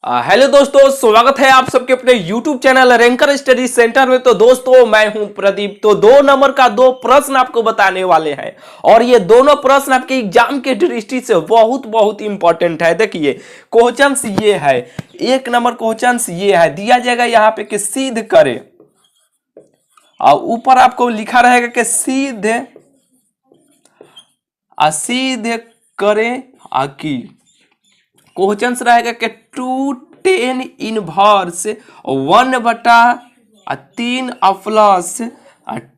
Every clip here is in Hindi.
हेलो दोस्तों, स्वागत है आप सबके अपने YouTube channel ranker study centre में। तो दोस्तों मैं हूं प्रदीप। तो 2 नंबर का 2 प्रश्न आपको बताने वाले हैं और ये दोनों प्रश्न आपके एग्जाम के दृष्टि से बहुत बहुत इंपॉर्टेंट है। देखिए क्वेश्चंस ये है, 1 नंबर क्वेश्चंस ये है, दिया जाएगा यहाँ पे कि सिद्ध करे और ऊपर आपको लिखा रहेगा कि सिद्ध करे की क्वेश्चन रहेगा कि 2tan इनवर्स 1/3 प्लस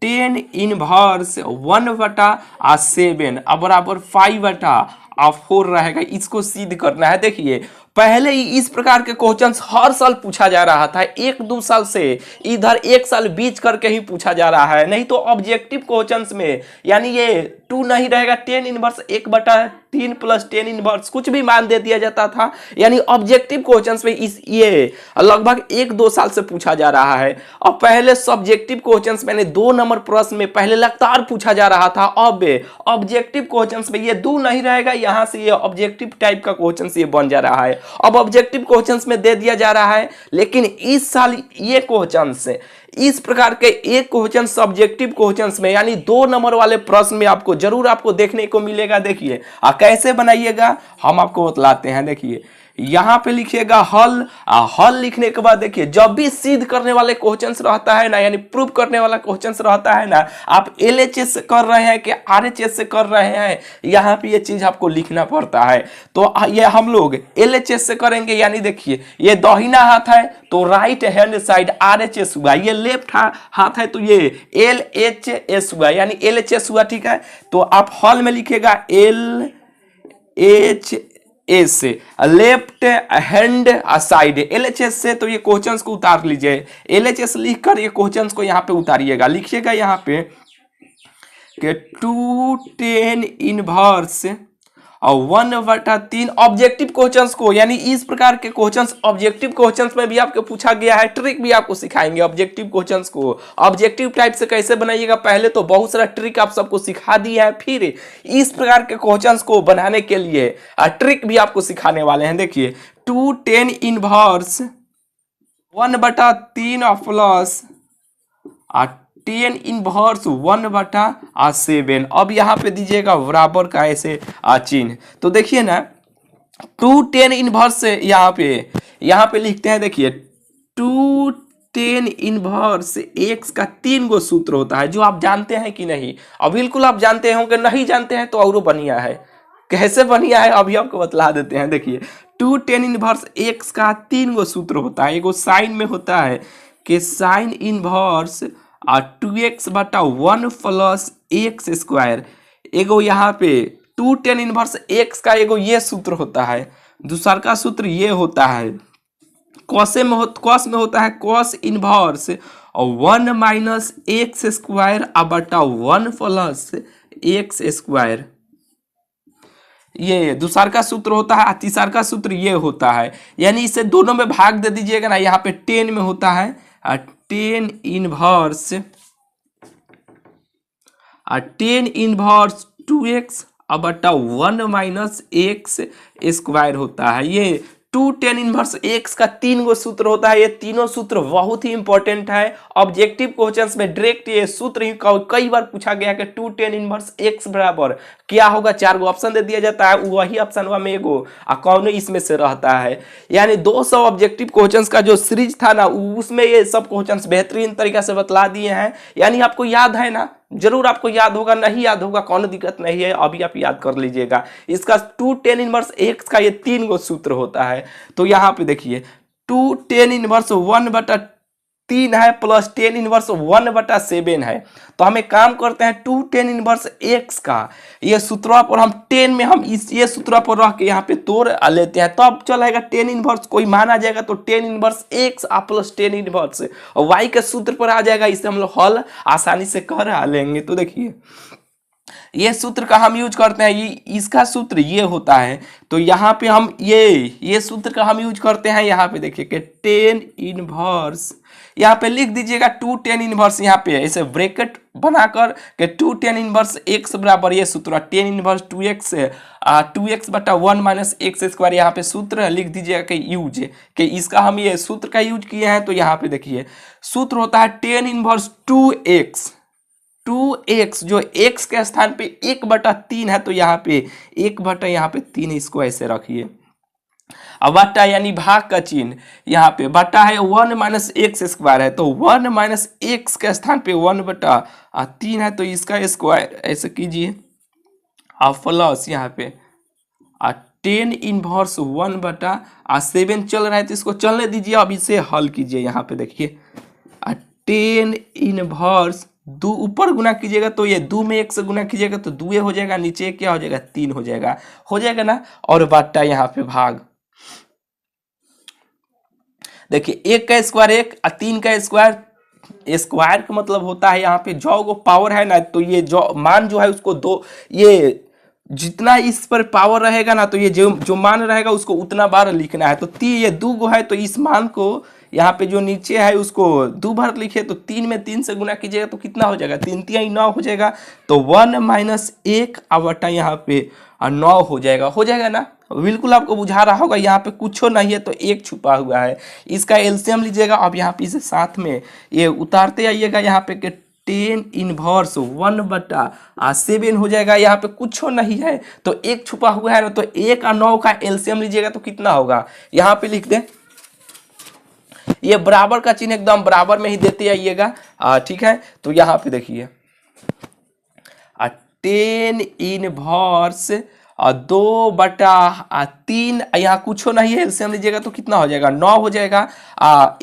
10 इनवर्स 1/7 बराबर 5/4 रहेगा। इसको सिद्ध करना है। देखिए पहले ही इस प्रकार के क्वेश्चंस हर साल पूछा जा रहा था, 1-2 साल से इधर 1 साल बीच करके ही पूछा जा रहा है। नहीं तो ऑब्जेक्टिव क्वेश्चंस में यानी ये 2 नहीं रहेगा, 10 इनवर्स 1/3 प्लस 10 इनवर्स कुछ भी मान दे दिया जाता था। यानी ऑब्जेक्टिव क्वेश्चंस में ये लगभग 1-2 साल से पूछा जा रहा है। और पहले सब्जेक्टिव क्वेश्चंस में 2 नंबर प्रश्न में पहले लगातार पूछा जा रहा था। अब ऑब्जेक्टिव क्वेश्चंस में ये 2 नहीं रहेगा, यहां से ये ऑब्जेक्टिव टाइप का क्वेश्चंस ये बन जा रहा है। अब ऑब्जेक्टिव क्वेश्चंस में दे दिया जा रहा है, लेकिन इस साल ये क्वेश्चंस इस प्रकार के एक क्वेश्चन सब्जेक्टिव क्वेश्चंस में यानी 2 नंबर वाले प्रश्न में आपको जरूर देखने को मिलेगा। देखिए कैसे बनाइएगा हम आपको बतलाते हैं। देखिए यहां पे लिखिएगा हल, हल लिखने के बाद देखिए जब भी सिद्ध करने वाले क्वेश्चंस रहता है ना, यानी प्रूव करने वाला क्वेश्चंस रहता है ना, आप LHS से कर रहे हैं कि RHS से कर रहे हैं, यहाँ पे ये चीज आपको लिखना पड़ता है। तो ये हम लोग LHS से करेंगे। यानी देखिए ये दाहिना हाथ है तो राइट हैंड साइड RHS हुआ, ये लेफ्ट हाथ है तो ये LHS हुआ, यानी LHS हुआ। ठीक है, तो आप हल में लिखेगा LHS से, लेफ्ट हैंड साइड LHS से। तो ये क्वेश्चंस को उतार लीजिए, LHS लिखकर ये क्वेश्चंस को यहाँ पे उतारिएगा। लिखिएगा यहाँ पे कि 2tan इनवर्स और 1/3 ऑब्जेक्टिव क्वेश्चंस को, यानी इस प्रकार के क्वेश्चंस ऑब्जेक्टिव क्वेश्चंस में भी आपको पूछा गया है। ट्रिक भी आपको सिखाएंगे ऑब्जेक्टिव क्वेश्चंस को, ऑब्जेक्टिव टाइप से कैसे बनाइएगा। पहले तो बहुत सारा ट्रिक आप सबको सिखा दिया है, फिर इस प्रकार के क्वेश्चंस को बनाने के लिए ट्रिक भी आपको सिखाने वाले हैं। देखिए 2tan इनवर्स 1/3 प्लस 10 इनवर्स 1/7। अब यहाँ पे दीजिएगा बराबर का ऐसे चिन्ह। तो देखिए ना 2tan इनवर्स से यहाँ पे लिखते हैं। देखिए 2tan इनवर्स x का 3 गो सूत्र होता है, जो आप जानते हैं कि नहीं। अब बिल्कुल आप जानते होंगे, नहीं जानते हैं तो और बढ़िया है। कैसे बढ़िया है अभी आपको बतला देते हैं। देखिए 2tan इनवर्स x का 3 गो सूत्र होता है। एगो साइन में होता है कि sine inverse 2x/1 plus x square. एगो यहाँ पे 2tan इनवर्स x का एगो ये सूत्र होता है, दूसरा का सूत्र ये होता है कॉस में होता है cos inverse 1 minus x square बटा 1 प्लस x स्क्वायर। ये दूसरा का सूत्र होता है, तीसरा का सूत्र ये होता है। यानी इसे दोनों में भाग दे दीजिएगा ना। यहाँ पे 10 में होता है 10 इनवर्स 2x बटा 1 माइनस x स्क्वायर होता है। ये 2tan इनवर्स x का 3 गो सूत्र होता है। ये तीनों सूत्र बहुत ही इंपॉर्टेंट है। ऑब्जेक्टिव क्वेश्चंस में डायरेक्ट ये सूत्र ही कई बार पूछा गया कि 2tan इनवर्स x बराबर क्या होगा। 4 गो ऑप्शन दे दिया जाता है, वही ऑप्शन में एगो कौन इसमें से रहता है। यानी 200 ऑब्जेक्टिव क्वेश्चंस का जो सीरीज था ना, उसमें ये सब क्वेश्चंस बेहतरीन तरीका से बतला दिए हैं। यानी आपको याद है ना, जरूर आपको याद होगा, नहीं याद होगा कौन दिक्कत नहीं है, अभी आप याद कर लीजिएगा। इसका 2tan इनवर्स x का ये 3 गो सूत्र होता है। तो यहाँ पे देखिए 2tan इनवर्स 1/3 है प्लस 10 इनवर्स 1/7 है। तो हम एक काम करते हैं 2tan इनवर्स x का ये सूत्र पर हम 10 में हम ये सूत्र पर रख के यहाँ पे तोड़ लेते हैं, तब चलेगा 10 इनवर्स कोई मान आ जाएगा। तो 10 inverse x plus 10 inverse y के सूत्र पर आ जाएगा। इसे हम लोग हल आसानी से कर लेंगे। तो देखिए ये सूत्र का हम यूज करते हैं, ये इसका सूत्र ये होता है। तो यहाँ पे हम ये सूत्र का हम यूज करते हैं। यहाँ पे देखिए कि टेन इनवर्स, यहाँ पे लिख दीजिएगा 2 टेन इनवर्स, यहाँ पे ऐसे ब्रैकेट बनाकर के 2 टेन इनवर्स एक्स बराबर ये सूत्र 10 इनवर्स 2x 2x बटा 1 माइनस एक्स स्क्वायर, यहाँ पे सूत्र लिख दीजिएगा कि यूज कि इसका हम ये सूत्र का यूज किए हैं। तो यहाँ पे देखिए सूत्र होता है 10 इनवर्स 2x 2x, जो x के स्थान पे 1/3 है तो यहाँ पे 1/3 इसको ऐसे रखिए। अब बटा यानी भाग का चिन्ह, यहाँ पे बटा है 1 माइनस एक्स स्क्वायर है, तो 1 माइनस एक्स के स्थान पे 1/3 है तो इसका स्क्वायर ऐसे कीजिए। अब प्लस यहाँ पे 10 इनवर्स 1/7 चल रहा है तो इसको चलने दीजिए। अब इसे हल कीजिए। यहाँ पे देखिए 10 इनवर्स 2 ऊपर गुना कीजिएगा तो ये 2 में 1 से गुना कीजिएगा तो 2 हो जाएगा, नीचे क्या हो जाएगा 3 हो जाएगा ना। और बट्टा यहाँ पे भाग, देखिए 1 का स्क्वायर 1 और 3 का स्क्वायर, स्क्वायर का मतलब होता है यहाँ पे जो वो पावर है ना, तो ये जो मान जो है उसको दो, ये जितना इस पर पावर रहेगा ना तो ये जो मान रहेगा उसको उतना बार लिखना है। तो ये 2 गो है तो इस मान को यहाँ पे जो नीचे है उसको 2 बार लिखे, तो 3 में 3 से गुना कीजिएगा तो कितना हो जाएगा 3 3 9 हो जाएगा। तो 1 माइनस 1 बटा यहाँ पे 9 हो जाएगा ना। बिल्कुल आपको बुझा रहा होगा, यहाँ पे कुछ नहीं है तो 1 छुपा हुआ है, इसका एलसीएम लीजिएगा। अब यहाँ पे इसे साथ में ये उतारते आइएगा, यहाँ पे के 10 इनवर्स 1/7 हो जाएगा। यहाँ पे कुछ नहीं है तो 1 छुपा हुआ है ना, तो 1 और 9 का एलसीएम लीजिएगा तो कितना होगा, यहाँ पे लिख दें। ये बराबर का चिन्ह एकदम बराबर में ही देते आइएगा, ठीक है। तो यहाँ पे देखिए 10 इनवर्स 2/3, यहाँ कुछ नहीं है एलसीएम लीजिएगा तो कितना हो जाएगा 9 हो जाएगा।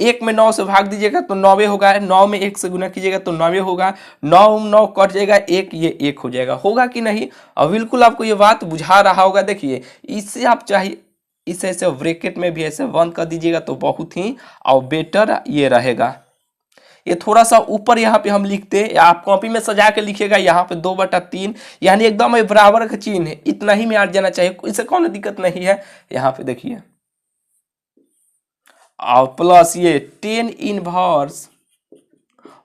1 में 9 से भाग दीजिएगा तो 9 होगा, 9 में 1 से गुना कीजिएगा तो 9 होगा, 9 कट जाएगा, 1 ये 1 हो जाएगा, होगा कि नहीं। और बिल्कुल आपको ये बात बुझा रहा होगा। देखिए इससे आप चाहिए इसे ऐसे ब्रैकेट में भी ऐसे बंद कर दीजिएगा तो बहुत ही और बेटर ये रहेगा। ये थोड़ा सा ऊपर यहाँ पे हम लिखते हैं, आप कॉपी में सजा के लिखिएगा यहाँ पे 2/3 यानी एकदम बराबर का चिन्ह है, इतना ही में आ जाना चाहिए, इससे कौन दिक्कत नहीं है। यहाँ पे देखिए और प्लस ये 10 इनवर्स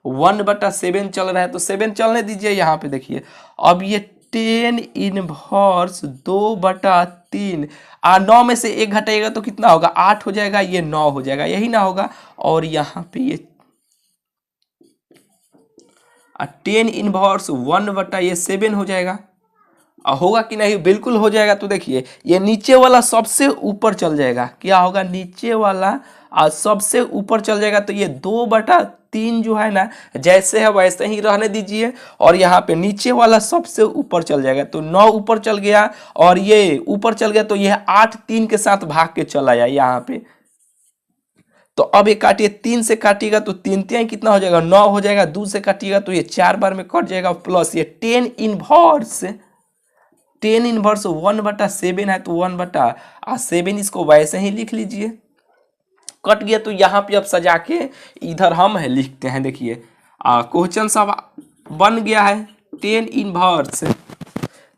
1/7 चल रहा है तो 7 चलने दीजिए। यहाँ पे देखिए अब ये 10 इनवर्स 2/3 9 में से 1 घटाइएगा तो कितना होगा 8 हो जाएगा, ये 9 हो जाएगा, यही ना होगा। और यहाँ पे ये 10 इनवर्स 1/7 हो जाएगा, होगा कि नहीं, बिल्कुल हो जाएगा। तो देखिए ये नीचे वाला सबसे ऊपर चल जाएगा, क्या होगा नीचे वाला सबसे ऊपर चल जाएगा, तो ये 2/3 जो है ना जैसे है वैसे ही रहने दीजिए। और यहाँ पे नीचे वाला सबसे ऊपर चल जाएगा तो 9 ऊपर चल गया और ये ऊपर चल गया, तो ये 8 3 के साथ भाग के चला जाए यहाँ पे। तो अब ये काटिए, 3 से काटिएगा तो 3 3 कितना हो जाएगा 9 हो जाएगा, 2 से काटिएगा तो ये 4 बार में कट जाएगा, प्लस ये 10 इनवर्स 1/7 है तो 1/7 इसको वैसे ही लिख लीजिए, कट गया। तो यहाँ पे अब सजा के इधर हम है लिखते हैं। देखिए क्वेश्चन सब बन गया है 10 इनवर्स,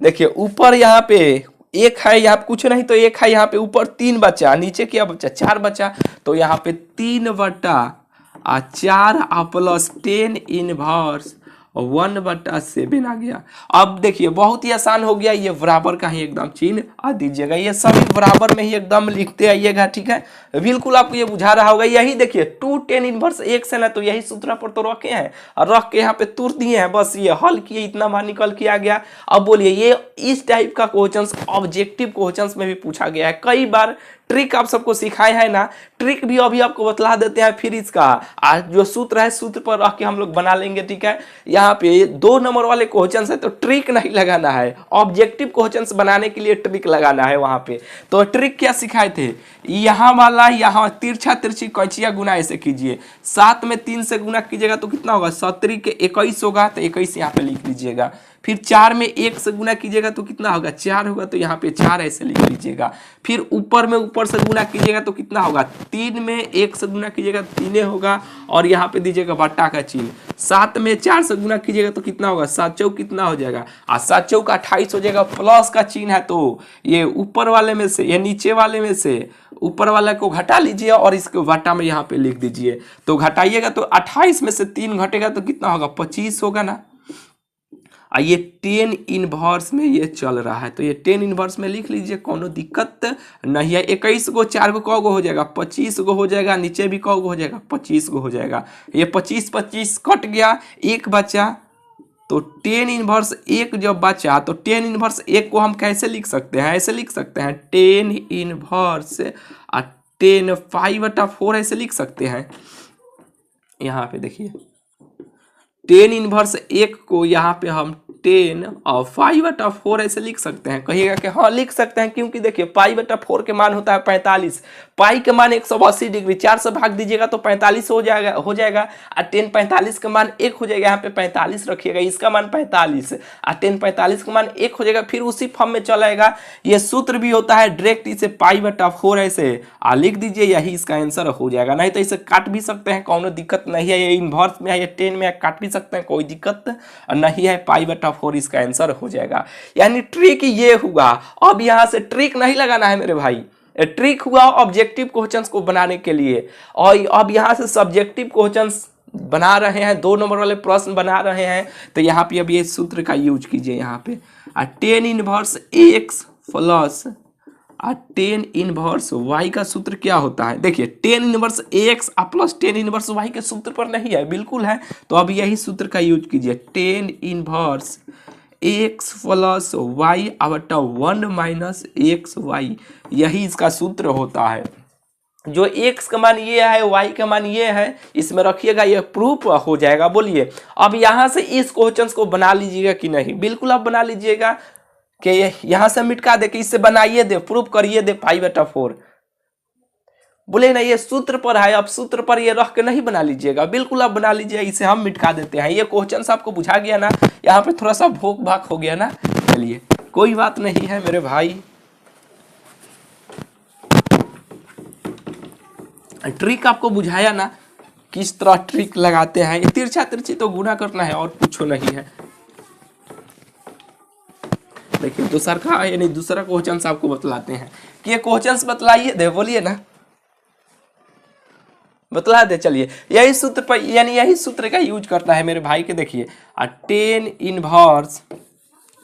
देखिए ऊपर यहाँ पे 1 है, यहाँ पे कुछ नहीं तो 1 है, यहाँ पे ऊपर 3 बचा, नीचे क्या बचा 4 बचा, तो यहाँ पे 3/4 प्लस 10 इनवर्स 1/7 आ गया। अब देखिए बहुत ही आसान हो गया, ये बराबर का ही एकदम चिन्ह आ दीजिएगा, ये सभी बराबर में ही एकदम लिखते आइएगा, ठीक है। बिल्कुल आपको ये बुझा रहा होगा। यही देखिए 2 10 इनवर्स 1 से ना, तो यही सूत्र पर तो रखे हैं और रख के यहाँ पे तुर दिए हैं, बस ये हल किए, इतना बार निकल के आ गया। अब बोलिए ये इस टाइप का क्वेश्चन ऑब्जेक्टिव क्वेश्चन में भी पूछा गया है कई बार। ट्रिक आप सबको सिखाए है ना, ट्रिक भी अभी आपको बतला देते हैं, फिर इसका जो सूत्र है सूत्र पर रख के हम लोग बना लेंगे, ठीक है। यहाँ पे 2 नंबर वाले क्वेश्चन है तो ट्रिक नहीं लगाना है, ऑब्जेक्टिव क्वेश्चन बनाने के लिए ट्रिक लगाना है वहां पे। तो ट्रिक क्या सिखाए थे, यहाँ वाला यहाँ तिरछा तिरछी कैंचिया गुना ऐसे कीजिए, 7 में 3 से गुना कीजिएगा तो कितना होगा 17 के 21 होगा, तो 21 यहाँ पे लिख लीजिएगा। फिर 4 में 1 से गुना कीजिएगा तो कितना होगा 4 होगा, तो यहाँ पे 4 ऐसे लिख लीजिएगा। फिर ऊपर से गुना कीजिएगा तो कितना होगा 3 में 1 से गुना कीजिएगा 3 होगा, और यहाँ पे दीजिएगा बट्टा का चिन्ह। 7 में 4 से गुना कीजिएगा तो कितना होगा 7 चौक कितना हो जाएगा, 7 चौक 28 हो जाएगा। प्लस का चिन्ह है तो ये ऊपर वाले में से, ये नीचे वाले में से ऊपर वाला को घटा लीजिए और इसको बट्टा में यहाँ पे लिख दीजिए। तो घटाइएगा तो 28 में से 3 घटेगा तो कितना होगा 25 होगा ना। ये 10 इनवर्स में ये चल रहा है, तो ये 10 इनवर्स में लिख लीजिए, कोनो दिक्कत नहीं है। 21 को 4 को कौ गो हो जाएगा 25 गो हो जाएगा, नीचे भी कौ गो हो जाएगा 25 गो हो जाएगा। ये 25 कट गया, एक बचा, तो 10 इनवर्स 1 जब बचा तो 10 इनवर्स 1 को हम कैसे लिख सकते हैं, ऐसे लिख सकते हैं 10 इनवर्स 10 5/4 ऐसे लिख सकते हैं। यहाँ पे देखिए 10 इनवर्स 1 को यहाँ पे हम 10 और 5/4 ऐसे लिख सकते हैं। कहिएगा कि हाँ लिख सकते हैं, क्योंकि देखिए पाई/4 के मान होता है 45, पाई के मान 180 डिग्री, 4 से भाग दीजिएगा तो 45 हो जाएगा और 10 45 का मान 1 हो जाएगा। यहाँ पे 45 रखिएगा, इसका मान 45 और 10 45 का मान 1 हो जाएगा। फिर उसी फॉर्म में चलाएगा। ये सूत्र भी होता है डायरेक्ट, इसे पाई/4 ऐसे लिख दीजिए, यही इसका आंसर हो जाएगा। नहीं तो इसे काट भी सकते हैं, कोनो दिक्कत नहीं है। ये इनवर्स में है, ये 10 में काट भी सकते हैं, कोई दिक्कत नहीं है। पाई/4 इसका आंसर हो जाएगा। यानी ट्रिक ये हुआ। अब यहां से ट्रिक नहीं लगाना है मेरे भाई, ट्रिक हुआ ऑब्जेक्टिव क्वेश्चंस को बनाने के लिए। और अब यहां से सब्जेक्टिव क्वेश्चंस बना रहे हैं, 2 नंबर वाले प्रश्न बना रहे हैं। तो यहाँ पे अब ये सूत्र का यूज कीजिए। यहाँ पे 10 inverse x plus 10 inverse y का सूत्र क्या होता है। देखिए 10 inverse x plus 10 inverse y के सूत्र पर नहीं है, बिल्कुल है। तो अब यही सूत्र का यूज कीजिए, 10 इनवर्स x प्लस y बटा 1 माइनस एक्स वाई, यही इसका सूत्र होता है। जो x का मान ये है, y का मान ये है, इसमें रखिएगा, ये प्रूफ हो जाएगा। बोलिए अब यहां से इस क्वेश्चन को बना लीजिएगा कि नहीं, बिल्कुल आप बना लीजिएगा कि यहां से मिटका दे कि इससे बनाइए दे, प्रूफ करिए दे पाई/4। बोले ना ये सूत्र पर है, अब सूत्र पर ये रख के नहीं बना लीजिएगा, बिल्कुल आप बना लीजिए। इसे हम मिटका देते हैं। ये क्वेश्चन आपको बुझा गया ना, यहाँ पे थोड़ा सा भोक भाक हो गया ना, चलिए कोई बात नहीं है मेरे भाई। ट्रिक आपको बुझाया ना, किस तरह ट्रिक लगाते हैं। ये तिरछा तिरछी तो गुना करना है और कुछ नहीं है। देखिए दूसरा का यानी दूसरा क्वेश्चन आपको बतलाते हैं कि ये क्वेश्चन बतलाइए दे, बोलिए ना बतला दे। चलिए यही सूत्र पर, यानी यही सूत्र का यूज करना है मेरे भाई के। देखिए 10 इनवर्स,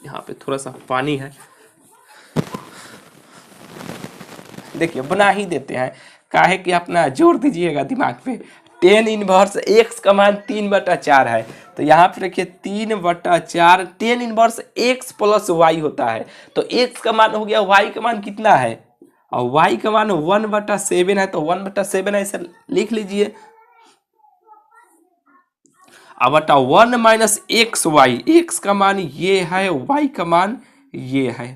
यहाँ पे थोड़ा सा पानी है, देखिए बना ही देते हैं, काहे कि अपना जोर दीजिएगा दिमाग पे। 10 इनवर्स x का मान 3/4 है, तो यहाँ पे रखिए 3/4। 10 इनवर्स x प्लस y होता है, तो x का मान हो गया, y का मान कितना है, और y का मान 1/7 है, तो 1/7 ऐसे लिख लीजिए। अब बटा 1 माइनस एक्स वाई, x का मान ये है, y का मान ये है।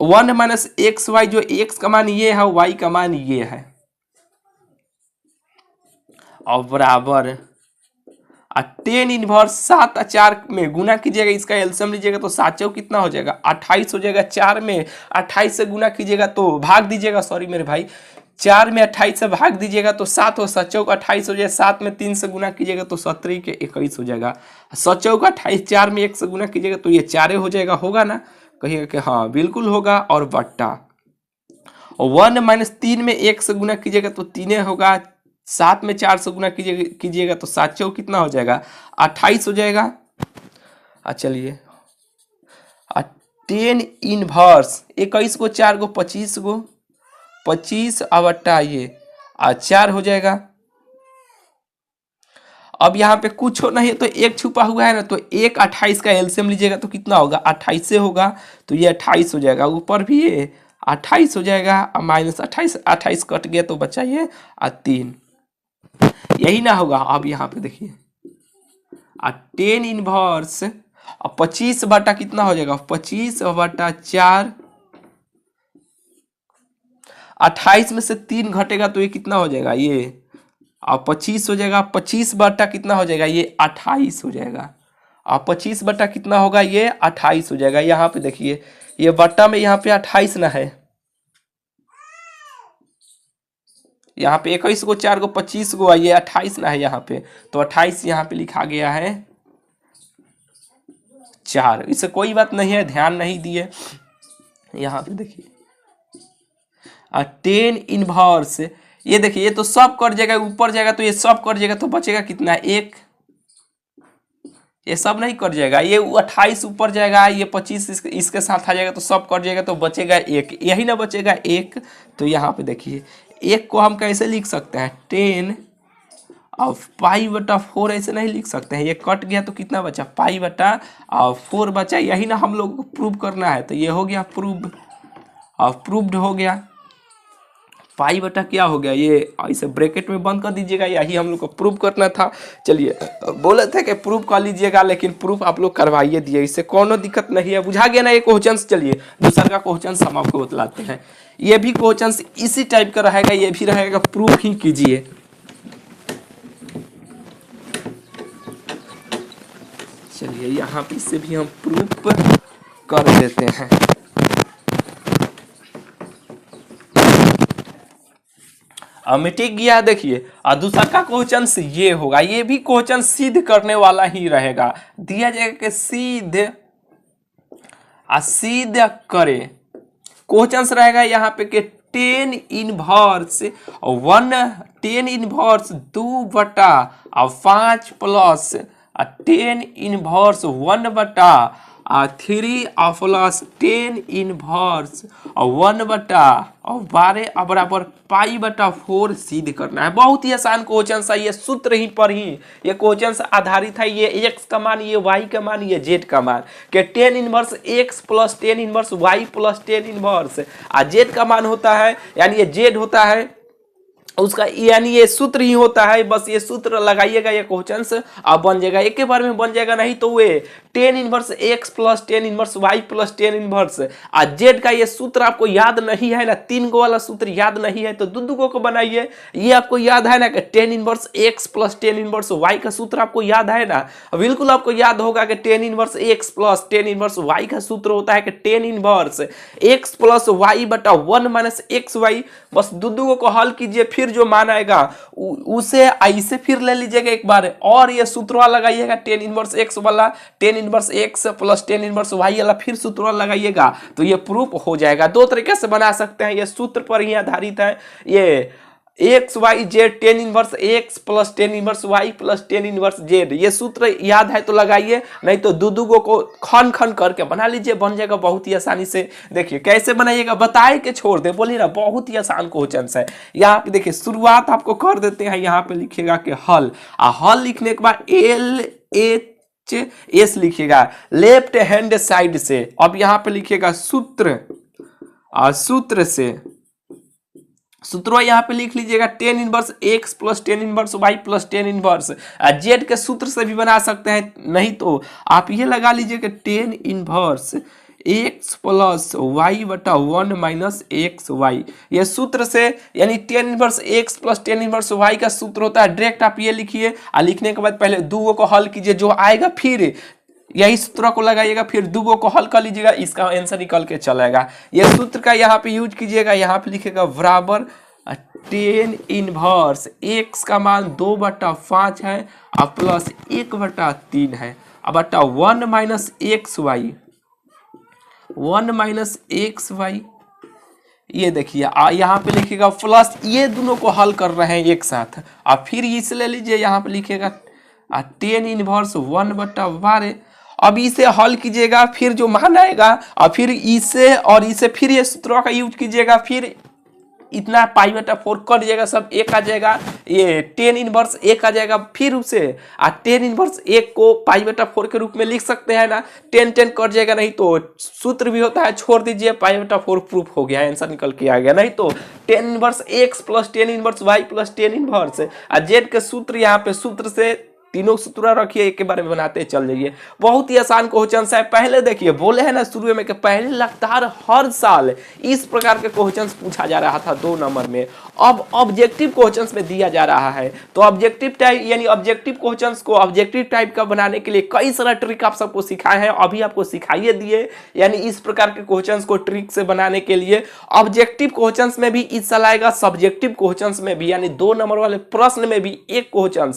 1 माइनस एक्स वाई, जो x का मान ये है, y का मान ये है, और बराबर 10 इनवर्स 7 और 4 में गुना कीजिएगा, इसका एलसीएम लीजिएगा तो 7 चौक कितना हो जाएगा 28 हो जाएगा। 4 में 28 से गुना कीजिएगा तो भाग दीजिएगा, सॉरी मेरे भाई, 4 में 28 से भाग दीजिएगा तो 7 हो, 7 चौक 28 हो जाएगा। 7 में 3 से गुना कीजिएगा तो 17 के 21 हो जाएगा। 7 चौक 28, 4 में 1 से गुना कीजिएगा तो ये 4 हो जाएगा, होगा ना, कहिएगा कि हाँ बिल्कुल होगा। और बट्टा 1 माइनस 3 में 1 से गुना कीजिएगा तो 3 होगा। 7 में 4 से गुना कीजिएगा तो 7 चौक कितना हो जाएगा 28 हो जाएगा। चलिए 10 इनवर्स 21 को 4 को 25 गो, 25 बट्टा ये 4 हो जाएगा। अब यहाँ पे कुछ हो नहीं तो एक छुपा हुआ है ना, तो 1 28 का एलसीएम लीजिएगा तो कितना होगा 28 से होगा, तो ये 28 हो जाएगा। ऊपर भी ये 28 हो जाएगा, माइनस 28, 28 कट गया तो बचा ये 3, यही ना होगा। अब यहाँ पे देखिए 10 इनवर्स 25 बटा कितना हो जाएगा 25/4, 28 में से 3 घटेगा तो ये कितना हो जाएगा ये 25 हो जाएगा। 25 बटा कितना हो जाएगा ये 28 हो जाएगा। और 25 बटा कितना होगा, ये 28 हो जाएगा। यहाँ पे देखिए ये बट्टा में यहाँ पे 28 ना है, यहाँ पे 21 को 4 को 25 को, ये 28 ना है यहाँ पे, तो 28 यहाँ पे लिखा गया है 4। इससे कोई बात नहीं है, ध्यान नहीं दिए। यहाँ पे देखिए 10 इनवर्स, ये देखिए ये तो सब कट जाएगा, ऊपर जाएगा तो ये सब कट जाएगा, तो बचेगा कितना, 1। ये सब नहीं कट जाएगा, ये 28 ऊपर जाएगा, ये 25 इसके साथ आ जाएगा तो सब कट जाएगा, तो बचेगा 1, यही ना बचेगा 1। तो यहाँ पे देखिए 1 को हम कैसे लिख सकते हैं, 10 और पाई बटा 4 ऐसे नहीं लिख सकते हैं। ये कट गया तो कितना बचा, पाई बटा 4 बचा, यही ना हम लोग को प्रूव करना है। तो ये हो गया प्रूव, और प्रूव्ड हो गया। पाई बटा क्या हो गया, ये इसे ब्रैकेट में बंद कर दीजिएगा, यही हम लोग को प्रूव करना था। चलिए बोले थे कि प्रूव कर लीजिएगा, लेकिन प्रूफ आप लोग करवाइए दिए, इससे कोनो दिक्कत नहीं है। बुझा गया ना ये क्वेश्चन। चलिए दूसरा का क्वेश्चन हम आपको बतलाते हैं। ये भी क्वेश्चन इसी टाइप का रहेगा, ये भी रहेगा, प्रूफ ही कीजिए। चलिए यहाँ पे इसे भी हम प्रूफ कर देते हैं। मिटिक गया। देखिए और दूसरा का क्वेश्चन ये होगा, ये भी क्वेश्चन सिद्ध करने वाला ही रहेगा। दिया जाएगा कि सिद्ध करे। क्वेश्चन रहेगा यहाँ पे कि 10 इनवर्स 2 बटा 5 प्लस 10 इनवर्स 1 बटा 3 प्लस 10 इनवर्स 1 बटा 12 बराबर पाई बटा 4 सिद्ध करना है। बहुत ही आसान क्वेश्चन है, ये सूत्र ही पर ही ये क्वेश्चन आधारित है। ये x का मान, ये y का मान, ये z का मान, कि 10 inverse x plus 10 inverse y plus 10 inverse z का मान होता है, यानी ये z होता है उसका, यानी ये सूत्र ही होता है। बस ये सूत्र लगाइएगा, ये क्वेश्चन से अब बन जाएगा, एक के बार में बन जाएगा। नहीं तो वे 10 inverse x plus 10 inverse y plus 10 inverse z का ये सूत्र आपको याद नहीं है ना, 3 गो वाला सूत्र याद नहीं है तो दो को बनाइए। ये आपको याद है ना कि 10 inverse x plus 10 inverse y का सूत्र आपको याद है ना, बिल्कुल आपको याद होगा कि 10 inverse x plus 10 inverse y का सूत्र होता है कि 10 इनवर्स x प्लस y बटा 1 माइनस xy। बस दो को हल कीजिए, फिर जो मान आएगा उसे ऐसे फिर ले लीजिएगा एक बार, और ये सूत्र लगाइएगा 10 इनवर्स x वाला, 10 inverse x plus 10 inverse y वाला, फिर सूत्र लगाइएगा तो ये प्रूफ हो जाएगा। दो तरीके से बना सकते हैं, ये सूत्र पर ही आधारित है। ये x y z 10 inverse x plus 10 inverse y plus 10 inverse z, ये सूत्र याद है तो लगाइए, नहीं तो दो को खन खन करके बना लीजिए, बन जाएगा बहुत ही आसानी से। देखिए कैसे बनाइएगा, बताए के छोड़ दे, बोलिए ना, बहुत ही आसान क्वेश्चन है। यहाँ पे देखिए शुरुआत आपको कर देते हैं, यहाँ पे लिखिएगा कि हल, हल लिखने के बाद LHS लिखिएगा लेफ्ट हैंड साइड से। अब यहाँ पे लिखिएगा सूत्र, सूत्र से सूत्र यहाँ पे लिख लीजिएगा 10 inverse x plus 10 inverse y plus 10 inverse z के सूत्र से भी बना सकते हैं, नहीं तो आप ये लगा लीजिए कि 10 इनवर्स x प्लस y बटा 1 माइनस एक्स वाई, ये सूत्र से, यानी 10 inverse x plus 10 inverse y का सूत्र होता है। डायरेक्ट आप ये लिखिए और लिखने के बाद पहले दो को हल कीजिए, जो आएगा फिर यही सूत्र को लगाइएगा, फिर दो को हल कर लीजिएगा, इसका आंसर निकल के चलेगा। ये सूत्र का यहाँ पे यूज कीजिएगा, यहाँ पे लिखेगा बराबर 10 इनवर्स x का मान 2 बटा 5 है और प्लस 1 बटा 3 है, अब बटा 1 minus x y, 1 minus x y. ये देखिए यहाँ पे लिखिएगा प्लस, ये दोनों को हल कर रहे हैं एक साथ, और फिर इसे ले लीजिए, यहाँ पे लिखिएगा 10 इनवर्स 1 बटा 12। अब इसे हल कीजिएगा, फिर जो मान आएगा और फिर इसे और इसे फिर ये सूत्रों का यूज कीजिएगा, फिर इतना पाई बटा 4 कट जाएगा, सब एक आ जाएगा, ये 10 इनवर्स 1 आ जाएगा, फिर उसे 10 इनवर्स 1 को पाई बटा 4 के रूप में लिख सकते हैं ना, 10 10 कट जाएगा, नहीं तो सूत्र भी होता है, छोड़ दीजिए, पाई बटा 4 प्रूफ हो गया, आंसर निकल के आ गया। नहीं तो 10 inverse x plus 10 inverse y plus 10 inverse Z के सूत्र, यहाँ पे सूत्र से तीनों सूत्र रखिए, एक के बारे में बनाते चल जाइए। बहुत ही आसान क्वेश्चन है। पहले देखिए बोले हैं ना शुरू में कि पहले लगातार हर साल इस प्रकार के क्वेश्चन पूछा जा रहा था 2 नंबर में, अब ऑब्जेक्टिव क्वेश्चंस में दिया जा रहा है। तो ऑब्जेक्टिव टाइप यानी ऑब्जेक्टिव क्वेश्चंस को ऑब्जेक्टिव टाइप का बनाने के लिए कई सारा ट्रिक आप सबको सिखाए हैं, अभी आपको सिखाइए दिए। यानी इस प्रकार के क्वेश्चंस को ट्रिक से बनाने के लिए ऑब्जेक्टिव क्वेश्चंस में भी हिस्सा लाएगा, सब्जेक्टिव क्वेश्चंस में भी, यानी 2 नंबर वाले प्रश्न में भी एक क्वेश्चन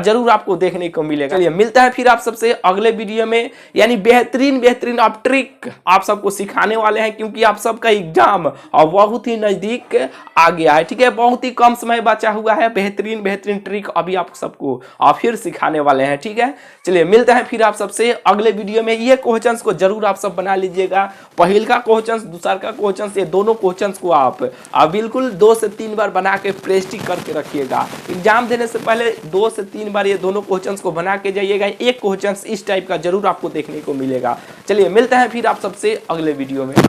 जरूर आपको देखने को मिलेगा। चलिए मिलता है फिर आप सबसे अगले वीडियो में, यानी बेहतरीन आप ट्रिक आप सबको सिखाने वाले हैं, क्योंकि आप सबका एग्जाम और बहुत ही नजदीक आ गया है। ठीक है, बहुत ही कम समय बचा हुआ है, बेहतरीन ट्रिक अभी आप सबको फिर सिखाने वाले हैं। ठीक है, चलिए मिलते हैं फिर आप सबसे अगले वीडियो में। ये क्वेश्चंस को जरूर आप सब बना लीजिएगा, पहल का क्वेश्चंस, दूसरा का क्वेश्चंस, ये दोनों क्वेश्चंस को आप बिल्कुल 2 से 3 बार बना के प्रैक्टिस करके रखिएगा। एग्जाम देने से पहले 2 से 3 बार ये दोनों क्वेश्चंस को बना के जाइएगा, एक क्वेश्चंस इस टाइप का जरूर आपको देखने को मिलेगा। चलिए मिलते हैं फिर आप सबसे अगले वीडियो में।